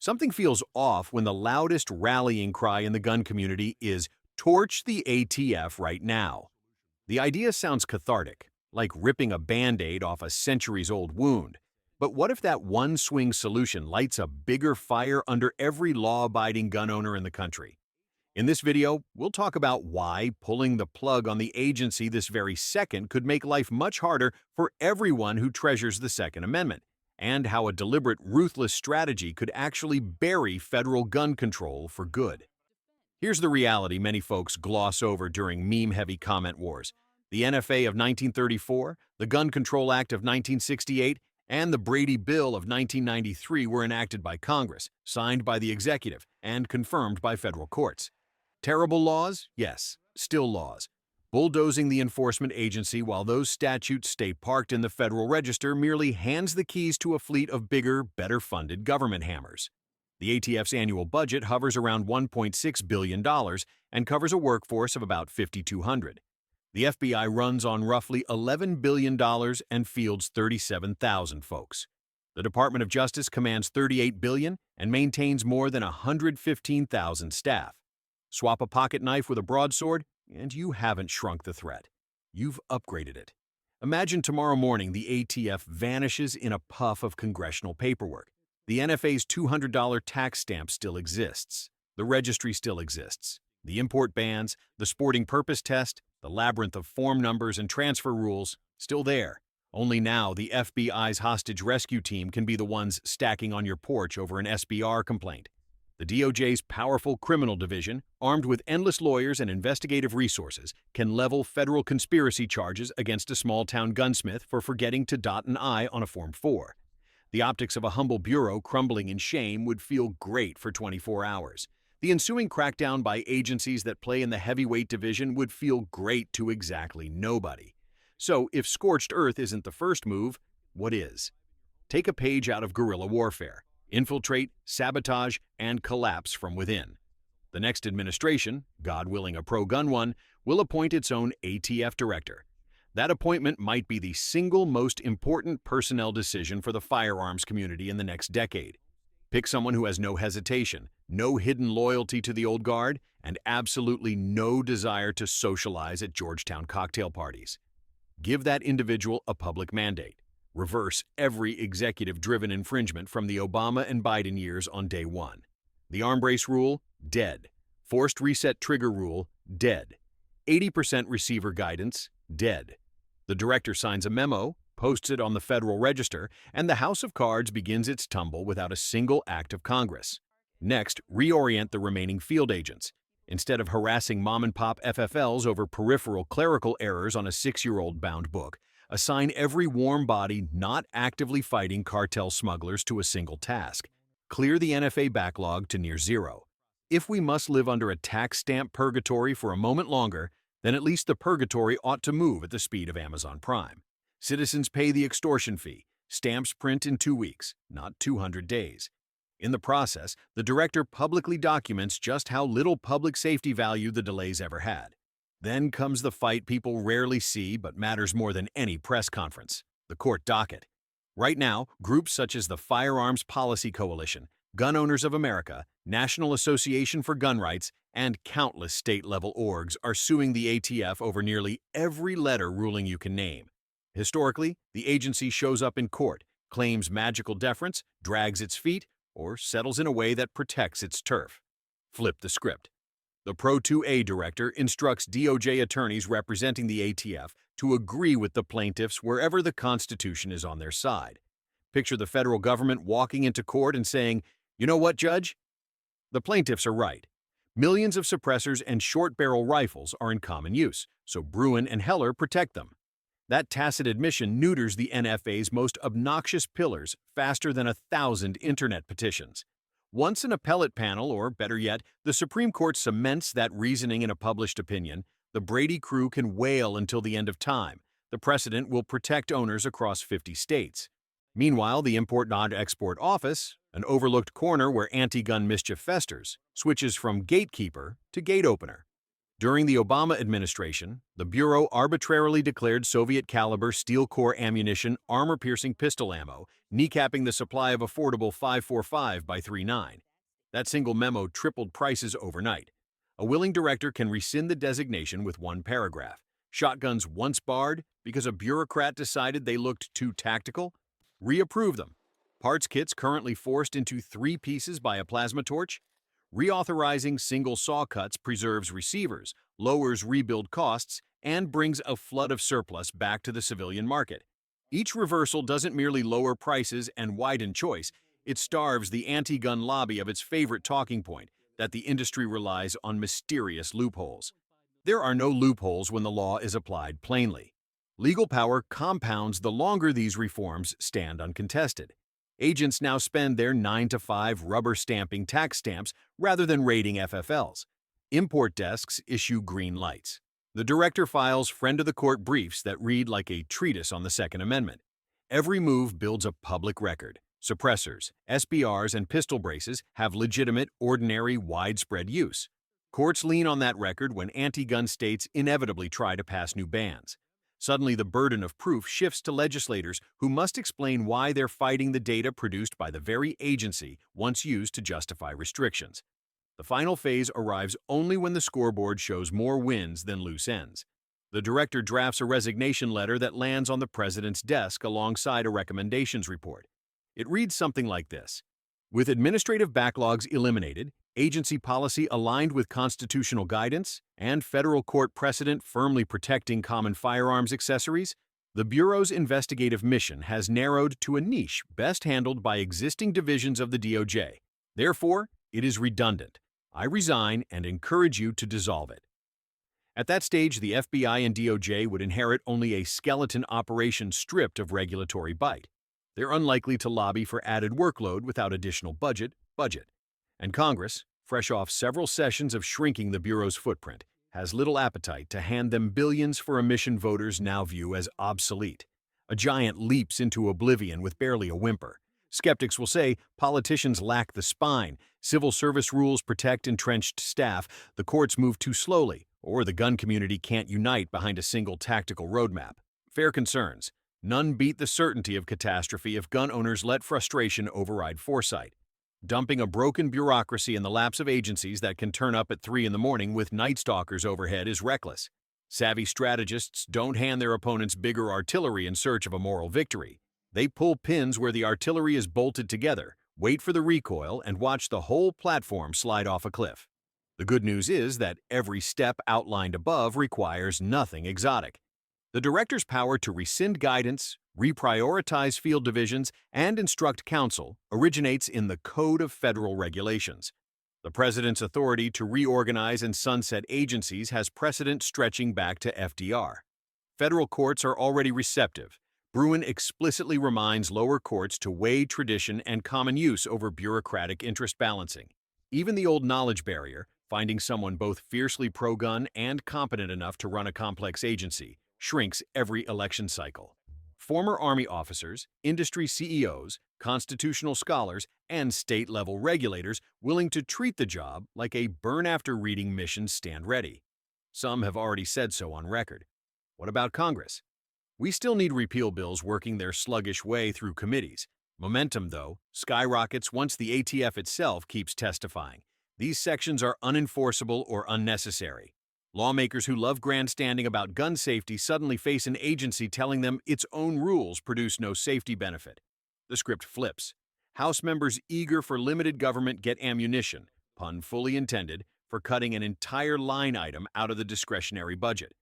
Something feels off when the loudest rallying cry in the gun community is "Torch the ATF right now." The idea sounds cathartic, like ripping a Band-Aid off a centuries-old wound. But what if that one-swing solution lights a bigger fire under every law-abiding gun owner in the country? In this video, we'll talk about why pulling the plug on the agency this very second could make life much harder for everyone who treasures the Second Amendment, and how a deliberate, ruthless strategy could actually bury federal gun control for good. Here's the reality many folks gloss over during meme-heavy comment wars. The NFA of 1934, the Gun Control Act of 1968, and the Brady Bill of 1993 were enacted by Congress, signed by the executive, and confirmed by federal courts. Terrible laws? Yes, still laws. Bulldozing the enforcement agency while those statutes stay parked in the Federal Register merely hands the keys to a fleet of bigger, better-funded government hammers. The ATF's annual budget hovers around $1.6 billion and covers a workforce of about 5,200. The FBI runs on roughly $11 billion and fields 37,000 folks. The Department of Justice commands $38 billion and maintains more than 115,000 staff. Swap a pocket knife with a broadsword, and you haven't shrunk the threat. You've upgraded it. Imagine tomorrow morning the ATF vanishes in a puff of congressional paperwork. The NFA's $200 tax stamp still exists. The registry still exists. The import bans, the sporting purpose test, the labyrinth of form numbers and transfer rules, still there. Only now the FBI's hostage rescue team can be the ones stacking on your porch over an SBR complaint. The DOJ's powerful criminal division, armed with endless lawyers and investigative resources, can level federal conspiracy charges against a small-town gunsmith for forgetting to dot an I on a Form 4. The optics of a humble bureau crumbling in shame would feel great for 24 hours. The ensuing crackdown by agencies that play in the heavyweight division would feel great to exactly nobody. So, if scorched earth isn't the first move, what is? Take a page out of guerrilla warfare. Infiltrate, sabotage, and collapse from within. The next administration, God willing a pro-gun one, will appoint its own ATF director. That appointment might be the single most important personnel decision for the firearms community in the next decade. Pick someone who has no hesitation, no hidden loyalty to the old guard, and absolutely no desire to socialize at Georgetown cocktail parties. Give that individual a public mandate. Reverse every executive-driven infringement from the Obama and Biden years on day one. The arm brace rule, dead. Forced reset trigger rule, dead. 80% receiver guidance, dead. The director signs a memo, posts it on the Federal Register, and the House of Cards begins its tumble without a single act of Congress. Next, reorient the remaining field agents. Instead of harassing mom-and-pop FFLs over peripheral clerical errors on a 6-year-old bound book, assign every warm body not actively fighting cartel smugglers to a single task. Clear the NFA backlog to near zero. If we must live under a tax stamp purgatory for a moment longer, then at least the purgatory ought to move at the speed of Amazon Prime. Citizens pay the extortion fee. Stamps print in 2 weeks, not 200 days. In the process, the director publicly documents just how little public safety value the delays ever had. Then comes the fight people rarely see but matters more than any press conference, the court docket. Right now, groups such as the Firearms Policy Coalition, Gun Owners of America, National Association for Gun Rights, and countless state-level orgs are suing the ATF over nearly every letter ruling you can name. Historically, the agency shows up in court, claims magical deference, drags its feet, or settles in a way that protects its turf. Flip the script. The Pro 2A director instructs DOJ attorneys representing the ATF to agree with the plaintiffs wherever the Constitution is on their side. Picture the federal government walking into court and saying, "You know what, Judge? The plaintiffs are right. Millions of suppressors and short-barrel rifles are in common use, so Bruin and Heller protect them." That tacit admission neuters the NFA's most obnoxious pillars faster than 1,000 internet petitions. Once an appellate panel, or better yet, the Supreme Court cements that reasoning in a published opinion, the Brady crew can wail until the end of time. The precedent will protect owners across 50 states. Meanwhile, the Import-Not-Export Office, an overlooked corner where anti-gun mischief festers, switches from gatekeeper to gate opener. During the Obama administration, the Bureau arbitrarily declared Soviet-caliber steel-core ammunition armor-piercing pistol ammo, kneecapping the supply of affordable 5.45 by 3.9. That single memo tripled prices overnight. A willing director can rescind the designation with one paragraph. Shotguns once barred because a bureaucrat decided they looked too tactical? Reapprove them. Parts kits currently forced into 3 pieces by a plasma torch? Reauthorizing single saw cuts preserves receivers, lowers rebuild costs, and brings a flood of surplus back to the civilian market. Each reversal doesn't merely lower prices and widen choice, it starves the anti-gun lobby of its favorite talking point, that the industry relies on mysterious loopholes. There are no loopholes when the law is applied plainly. Legal power compounds the longer these reforms stand uncontested. Agents now spend their 9-to-5 rubber-stamping tax stamps rather than raiding FFLs. Import desks issue green lights. The director files friend-of-the-court briefs that read like a treatise on the Second Amendment. Every move builds a public record. Suppressors, SBRs, and pistol braces have legitimate, ordinary, widespread use. Courts lean on that record when anti-gun states inevitably try to pass new bans. Suddenly, the burden of proof shifts to legislators who must explain why they're fighting the data produced by the very agency once used to justify restrictions. The final phase arrives only when the scoreboard shows more wins than loose ends. The director drafts a resignation letter that lands on the president's desk alongside a recommendations report. It reads something like this: with administrative backlogs eliminated, agency policy aligned with constitutional guidance, and federal court precedent firmly protecting common firearms accessories, the Bureau's investigative mission has narrowed to a niche best handled by existing divisions of the DOJ. Therefore, it is redundant. I resign and encourage you to dissolve it. At that stage, the FBI and DOJ would inherit only a skeleton operation stripped of regulatory bite. They're unlikely to lobby for added workload without additional budget. And Congress, fresh off several sessions of shrinking the Bureau's footprint, has little appetite to hand them billions for a mission voters now view as obsolete. A giant leaps into oblivion with barely a whimper. Skeptics will say politicians lack the spine, civil service rules protect entrenched staff, the courts move too slowly, or the gun community can't unite behind a single tactical roadmap. Fair concerns. None beat the certainty of catastrophe if gun owners let frustration override foresight. Dumping a broken bureaucracy in the laps of agencies that can turn up at 3 in the morning with night stalkers overhead is reckless. Savvy strategists don't hand their opponents bigger artillery in search of a moral victory. They pull pins where the artillery is bolted together, wait for the recoil, and watch the whole platform slide off a cliff. The good news is that every step outlined above requires nothing exotic. The director's power to rescind guidance, reprioritize field divisions, and instruct counsel originates in the Code of Federal Regulations. The president's authority to reorganize and sunset agencies has precedent stretching back to FDR. Federal courts are already receptive. Bruin explicitly reminds lower courts to weigh tradition and common use over bureaucratic interest balancing. Even the old knowledge barrier, finding someone both fiercely pro-gun and competent enough to run a complex agency, shrinks every election cycle. Former Army officers, industry CEOs, constitutional scholars, and state-level regulators willing to treat the job like a burn-after-reading mission stand ready. Some have already said so on record. What about Congress? We still need repeal bills working their sluggish way through committees. Momentum, though, skyrockets once the ATF itself keeps testifying. These sections are unenforceable or unnecessary. Lawmakers who love grandstanding about gun safety suddenly face an agency telling them its own rules produce no safety benefit. The script flips. House members eager for limited government get ammunition, pun fully intended, for cutting an entire line item out of the discretionary budget.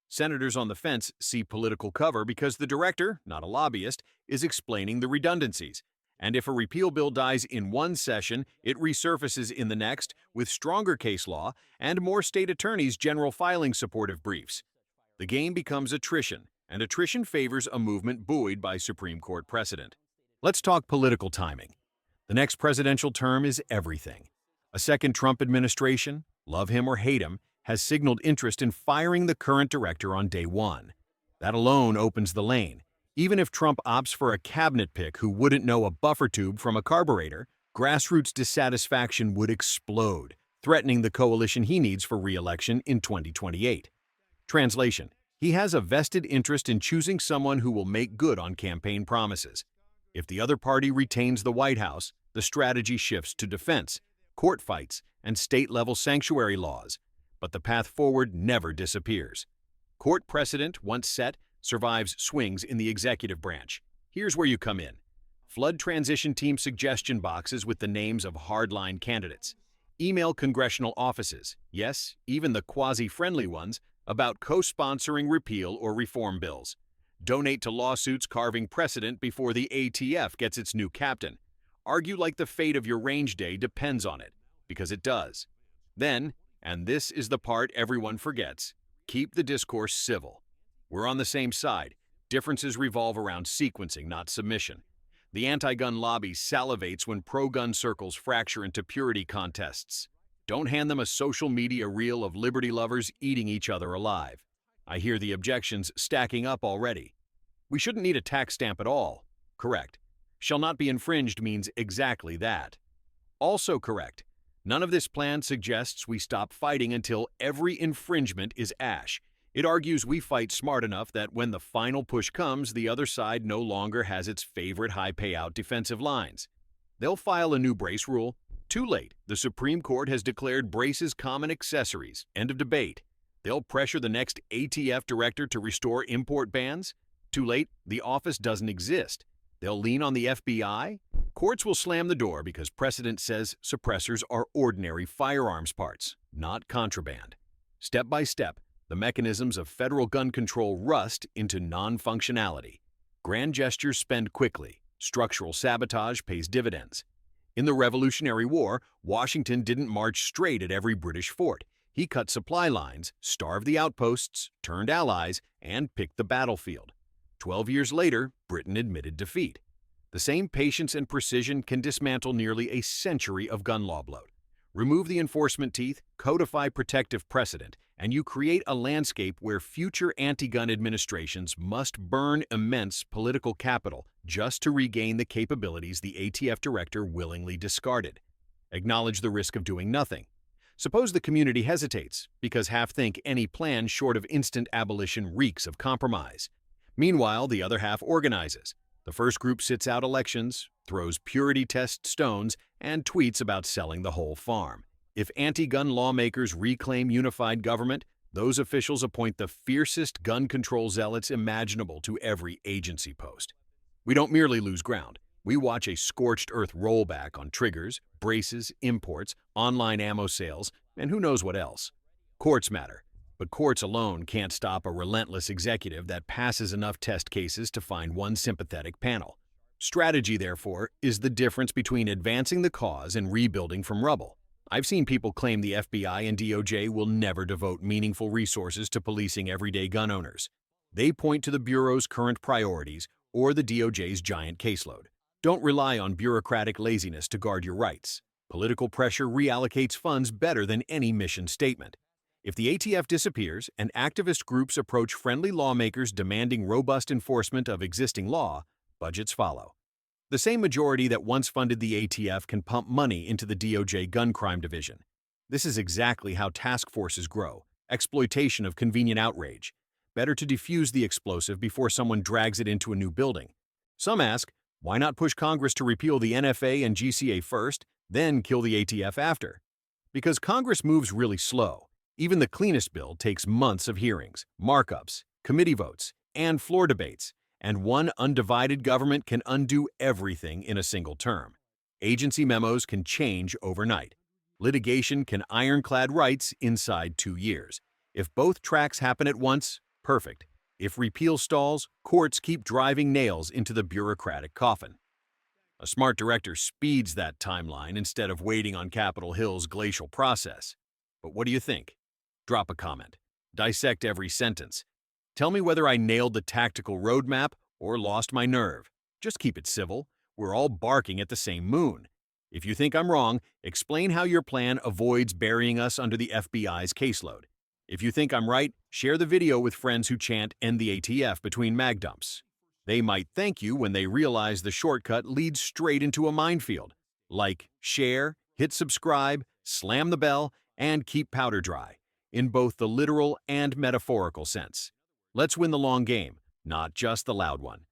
Senators on the fence see political cover because the director, not a lobbyist, is explaining the redundancies. And if a repeal bill dies in one session, it resurfaces in the next with stronger case law and more state attorneys' general filing supportive briefs. The game becomes attrition, and attrition favors a movement buoyed by Supreme Court precedent. Let's talk political timing. The next presidential term is everything. A second Trump administration, love him or hate him, has signaled interest in firing the current director on day one. That alone opens the lane. Even if Trump opts for a cabinet pick who wouldn't know a buffer tube from a carburetor, grassroots dissatisfaction would explode, threatening the coalition he needs for re-election in 2028. Translation: he has a vested interest in choosing someone who will make good on campaign promises. If the other party retains the White House, the strategy shifts to defense, court fights, and state-level sanctuary laws. But the path forward never disappears. Court precedent, once set, survives swings in the executive branch. Here's where you come in. Flood transition team suggestion boxes with the names of hardline candidates. Email congressional offices, yes, even the quasi-friendly ones, about co-sponsoring repeal or reform bills. Donate to lawsuits carving precedent before the ATF gets its new captain. Argue like the fate of your range day depends on it, because it does. Then, and this is the part everyone forgets, keep the discourse civil. We're on the same side. Differences revolve around sequencing, not submission. The anti-gun lobby salivates when pro-gun circles fracture into purity contests. Don't hand them a social media reel of liberty lovers eating each other alive. I hear the objections stacking up already. We shouldn't need a tax stamp at all. Correct. Shall not be infringed means exactly that. Also correct. None of this plan suggests we stop fighting until every infringement is ash. It argues we fight smart enough that when the final push comes, the other side no longer has its favorite high-payout defensive lines. They'll file a new brace rule. Too late. The Supreme Court has declared braces common accessories. End of debate. They'll pressure the next ATF director to restore import bans. Too late. The office doesn't exist. They'll lean on the FBI. Courts will slam the door because precedent says suppressors are ordinary firearms parts, not contraband. Step by step, the mechanisms of federal gun control rust into non-functionality. Grand gestures spend quickly. Structural sabotage pays dividends. In the Revolutionary War, Washington didn't march straight at every British fort. He cut supply lines, starved the outposts, turned allies, and picked the battlefield. 12 years later, Britain admitted defeat. The same patience and precision can dismantle nearly a century of gun law bloat. Remove the enforcement teeth, codify protective precedent, and you create a landscape where future anti-gun administrations must burn immense political capital just to regain the capabilities the ATF director willingly discarded. Acknowledge the risk of doing nothing. Suppose the community hesitates, because half think any plan short of instant abolition reeks of compromise. Meanwhile, the other half organizes. The first group sits out elections, throws purity test stones, and tweets about selling the whole farm. If anti-gun lawmakers reclaim unified government, those officials appoint the fiercest gun control zealots imaginable to every agency post. We don't merely lose ground. We watch a scorched earth rollback on triggers, braces, imports, online ammo sales, and who knows what else. Courts matter, but courts alone can't stop a relentless executive that passes enough test cases to find one sympathetic panel. Strategy, therefore, is the difference between advancing the cause and rebuilding from rubble. I've seen people claim the FBI and DOJ will never devote meaningful resources to policing everyday gun owners. They point to the Bureau's current priorities or the DOJ's giant caseload. Don't rely on bureaucratic laziness to guard your rights. Political pressure reallocates funds better than any mission statement. If the ATF disappears and activist groups approach friendly lawmakers demanding robust enforcement of existing law, budgets follow. The same majority that once funded the ATF can pump money into the DOJ gun crime division. This is exactly how task forces grow: exploitation of convenient outrage. Better to defuse the explosive before someone drags it into a new building. Some ask, why not push Congress to repeal the NFA and GCA first, then kill the ATF after? Because Congress moves really slow. Even the cleanest bill takes months of hearings, markups, committee votes, and floor debates, and one undivided government can undo everything in a single term. Agency memos can change overnight. Litigation can ironclad rights inside 2 years. If both tracks happen at once, perfect. If repeal stalls, courts keep driving nails into the bureaucratic coffin. A smart director speeds that timeline instead of waiting on Capitol Hill's glacial process. But what do you think? Drop a comment. Dissect every sentence. Tell me whether I nailed the tactical roadmap or lost my nerve. Just keep it civil. We're all barking at the same moon. If you think I'm wrong, explain how your plan avoids burying us under the FBI's caseload. If you think I'm right, share the video with friends who chant "End the ATF" between mag dumps. They might thank you when they realize the shortcut leads straight into a minefield. Like, share, hit subscribe, slam the bell, and keep powder dry, in both the literal and metaphorical sense. Let's win the long game, not just the loud one.